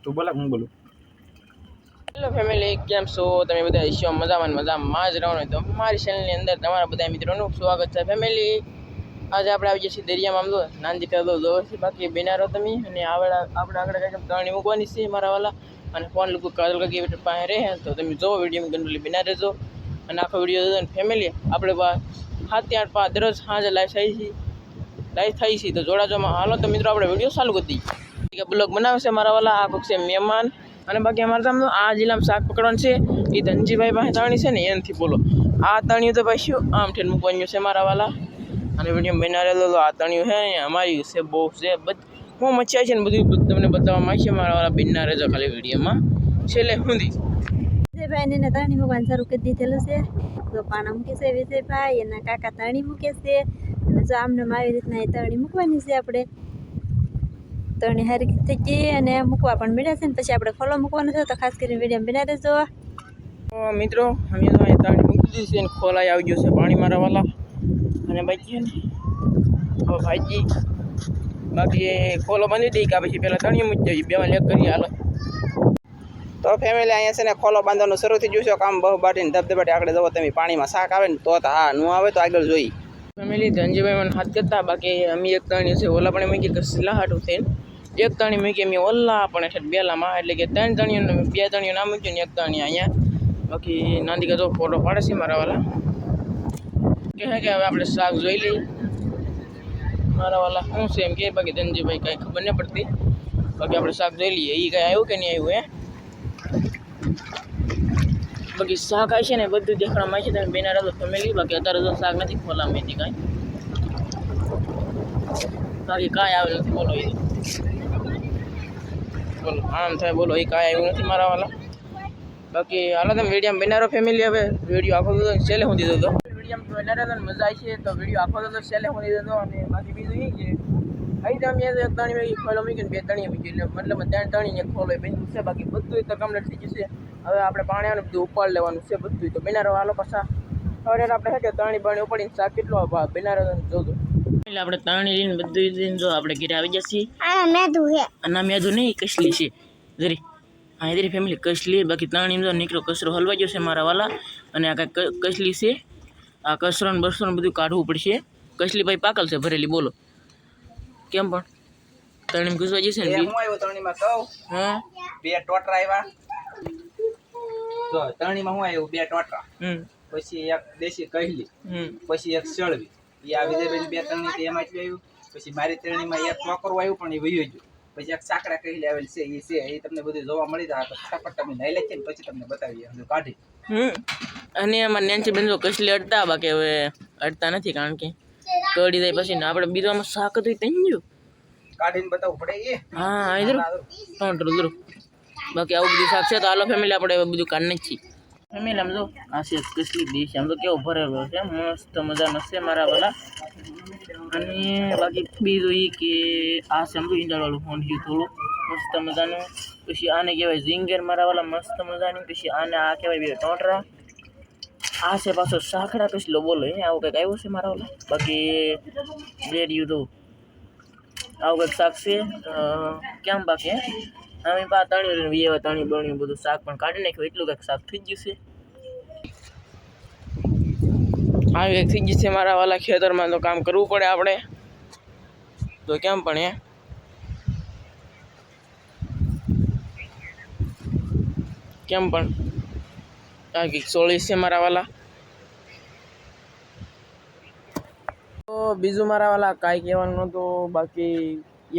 તું બોલા હું બોલું. હેલો ફેમિલી, કેમ છો તમે બધા? ઈશ્યો મજામાં જ રહેવાનું. તો મારી ચેનલની અંદર તમારા બધા મિત્રોનું સ્વાગત છે. ફેમિલી, આજે આપણે આવી જઈએ દરિયામાં. આમ તો નાનજી કરતો જોવો છે, બાકી બિનારો તમે અને આપણે આગળ કંઈક ત્રણેય મૂકવાની છે મારા વાલા. અને ફોન લોકો કાજલ કાકી પાસે રહે તો તમે જોવો વિડીયો ગંડુલી બિના રહેજો અને આખો વિડીયો જોજો. ફેમિલી, આપણે 7 થી 8 દરરોજ સાંજે લાઈવ થઈ છે તો જોડાજોમાં હાલો. તો મિત્રો આપણે વિડીયો ચાલુ કરી દઈએ. બ્લોગ બનાવે છે મારા વાલા, આ કોક છે મહેમાન. અને બાકી અમારે તો આ જિલ્લામાં શાક પકડવાનું છે એ ધનજીભાઈ પાસે તાણી છે ને એનાથી બોલો. આ તાણ્યું તો ભાઈ શું આમ ઠેર મૂકવાનું છે મારા વાલા. અને વિડીયો બના રહેલો તો આ તાણ્યું છે અમારી છે બહુ છે હું મચ્યા છે ને બધું તમને બતાવવામાં આવશે મારા વાલા. બિના રહેજો ખાલી વિડીયોમાં છેલ્લે સુધી. વિજયભાઈ ને તાણી મૂકવાનું શરૂ કરી દીધેલું છે. તો પાણા મૂકે છે વિજયભાઈ, એના કાકા તાણી મૂકે છે. અને જો આમને આવી રીતના એ તાણી મૂકવાની છે. આપણે તણી હારી થઈ ગઈ અને મૂકવા પણ મળ્યા છે ને પછી આપણે ખોલો મૂકવાનો છે. તો ખાસ કરીને વિડીયો બના રહેજો. તો મિત્રો અમે તો અહીં તાણી મૂકી દીધી છે અને ખોલાઈ આવી ગયું છે પાણી મારા વાલા. અને બાકી ને ભાઈજી બાકી ખોલો બાંધી દઈ કે પછી પહેલાં તાણી મૂકી જઈએ. બેમાં લેક કરીએ હાલો. તો ફેમિલી, અહીંયા છે ને ખોલો બાંધવાનું શરૂ થઈ ગયું છે. કામ બહુ બાટીને ધબધબાટી આગળ જવો તમે. પાણીમાં શાક આવે ને તો હા, ન આવે તો આગળ જોઈ. ફેમિલી, ધનજીભાઈ મને હાથ કરતા, બાકી અમે એક તાણી છે ઓલા પણ મૂકી કસલા હાટું થઈને એક તાણી મૂકી અમે ઓલા પણ એટલે બેલામાં, એટલે કે 3 તાણીઓ 2 તાણીઓ ના મૂક્યું ને એક તાણી અહીંયા. બાકી નાંદી કાતો ફોટો પાડે છે મારા વાલા. કે હવે આપણે શાક જોઈ લઈએ મારા વાલા શું છે એમ કે. બાકી ધનજીભાઈ કાંઈ ખબર નહીં પડતી. બાકી આપણે શાક જોઈ લઈએ. એ કાંઈ આવ્યું કે નહીં આવ્યું બાકી શાક આવી છે ને બધું દેખાડવામાં આવી છે. તમે બેના રહો ફેમિલી. બાકી અત્યારે તો શાક નથી ખોલામાં એથી કાંઈ. બાકી કાંઈ આવેલું નથી બોલો. એ બોલો આમ થાય બોલો એ કાંઈ આવ્યું નથી મારા વાલા. બાકી હાલો તમે વિડીયો બના રહો ફેમિલી. હવે વિડીયો આખો તો છેલ્લે હું દીધો હતો. વિડીયો બના રહ્યો મજા આવી છે તો વિડીયો આખો તો છેલ્લે હું દીધો હતો. અને બાકી બીજું એ કે અહીં તમે એક તાણી ખોલો મૂકીને 2 તાણીઓ મૂકી એટલે મતલબ 3 તાણીને ખોલો બન્યું છે. બાકી બધું તો કમ્પ્લીટ થઈ જશે. હવે આપણે પાણી આવે બધું ઉપાડ લેવાનું છે બધું. તો બિના રહો હાલો. પાછા હવે આપણે છે કે તાણી બાણી ઉપાડીને શાક કેટલો બિના રહો જોજો. એટલે આપણે તાણી લઈને બધું લઈને જો આપણે ઘરે આવી જશે. આના મેદું નહીં કસલી છે જરી. હા એરી ફેમિલી કસલી. બાકી તાણી જો નીકળો કચરો હલવાઈ ગયો છે મારા વાલા. અને આ કાંઈ કસલી છે. આ કચરો ને બસરો ને બધું કાઢવું પડશે. કસલી ભાઈ પાકલ છે ભરેલી બોલો કેમ પણ તણીમાં ઘૂસવા જશે ને. હું આવ્યો તણીમાં કહું. હા 2 ટોટરા આવ્યા. જો તણીમાં હું આવ્યું 2 ટોટરા, પછી એક દેશી કહેલી, પછી એક સળવી. એ આ વિજયભાઈ 2 તણી તે એમાં જ આવ્યું. પછી મારી તણીમાં એક ટોકરું આવ્યું પણ એ વહી ગયું. પછી એક સાકડા કહેલી આવેલ છે એ તમને બધું જોવા મળી જાય. તો ફટાફટ તમે લઈ લે છે ને પછી તમને બતાવીએ કાઢી. અને એમાં નેન્સી બેન જો કસલી અડતા, બાકી હવે અડતા નથી કારણ કે કડી જાય પછી ને આપણે બીજામાં શાક હતું તઈ ગયું કાઢીને બતાવવું પડે એ. હા ઇધર ટોટરું. બાકી આવું બધું શાક છે તો હાલો ફેમિલી આપણે બધું કાઢ નાખીએ. ફેમિલી આમ જો આ છે કસલી ડીશ. આમ તો કેવો ભરેલો છે મસ્ત મજાનો છે મારા વાલા. અને બાકી બીજું એ કે આ છે આમ તો ઈંડાળવાળું ફોંડ્યું થોડું મસ્ત મજાનું. પછી આને કહેવાય ઝીંગેર મારા વાલા મસ્ત મજાની. પછી આને આ કહેવાય 2 ટોટરા. આ છે પાછો સાખડા કસલો બોલો આવું કંઈક આવ્યું છે મારા વાલા. બાકી રેડિયું તો આવું કંઈક શાક છે કેમ. બાકી અમે તાણી તાણી બણ્યું બધું શાક પણ કાઢી નાખ્યું. એટલું કંઈક શાક થઈ ગયું છે. આવી કંઈક થઈ ગયું છે મારા વાલા. ખેતરમાં તો કામ કરવું પડે આપણે તો કેમ પણ કેમ પણ આ કંઈક 16 છે મારા વાલા. તો બીજું મારા વાલા કાંઈ કહેવાનું નહોતું. બાકી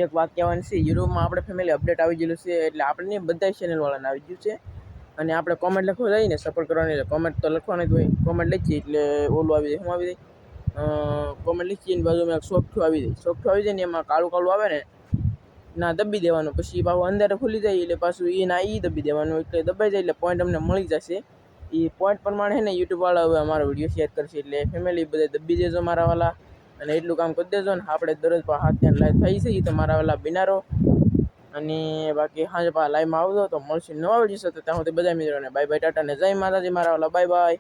એક વાત કહેવાની છે. યુટ્યુબમાં આપણે ફેમિલી અપડેટ આવી ગયેલું છે એટલે આપણે બધા ચેનલવાળાને આવી ગયું છે. અને આપણે કોમેન્ટ લખવા જઈએ ને સપોર્ટ કરવાની એટલે કોમેન્ટ તો લખવાની જ હોય. કોમેન્ટ લખીએ એટલે ઓલું આવી જાય. શું આવી જાય? કોમેન્ટ લખીએ ને બાજુમાં એક સોફ્ટવેર આવી જાય. સોફ્ટવેર આવી જાય ને એમાં કાળું કાળું આવે ને ના દબી દેવાનું. પછી પાછું અંદર ખુલી જાય એટલે પાછું એ દબી દેવાનું. એટલે દબાઈ જાય એટલે પોઈન્ટ અમને મળી જશે. એ પોઈન્ટ પ્રમાણે છે ને યુટ્યુબવાળા હવે અમારો વિડીયો શેર કરશે. એટલે ફેમિલી બધા દબી દેજો મારા વાલા. અને એટલું કામ કરી દેજો ને. આપણે દરરોજ 7 લાઈવ થઈ છે તો મારા વાલા બિનારો. અને બાકી સાંજે લાઈવમાં આવજો તો મળશે નવા વિડીયો સાથે. ત્યાં સુધી બધા મિત્રોને બાય બાય ટાટા ને જય માતાજી મારા વાલા. Bye bye.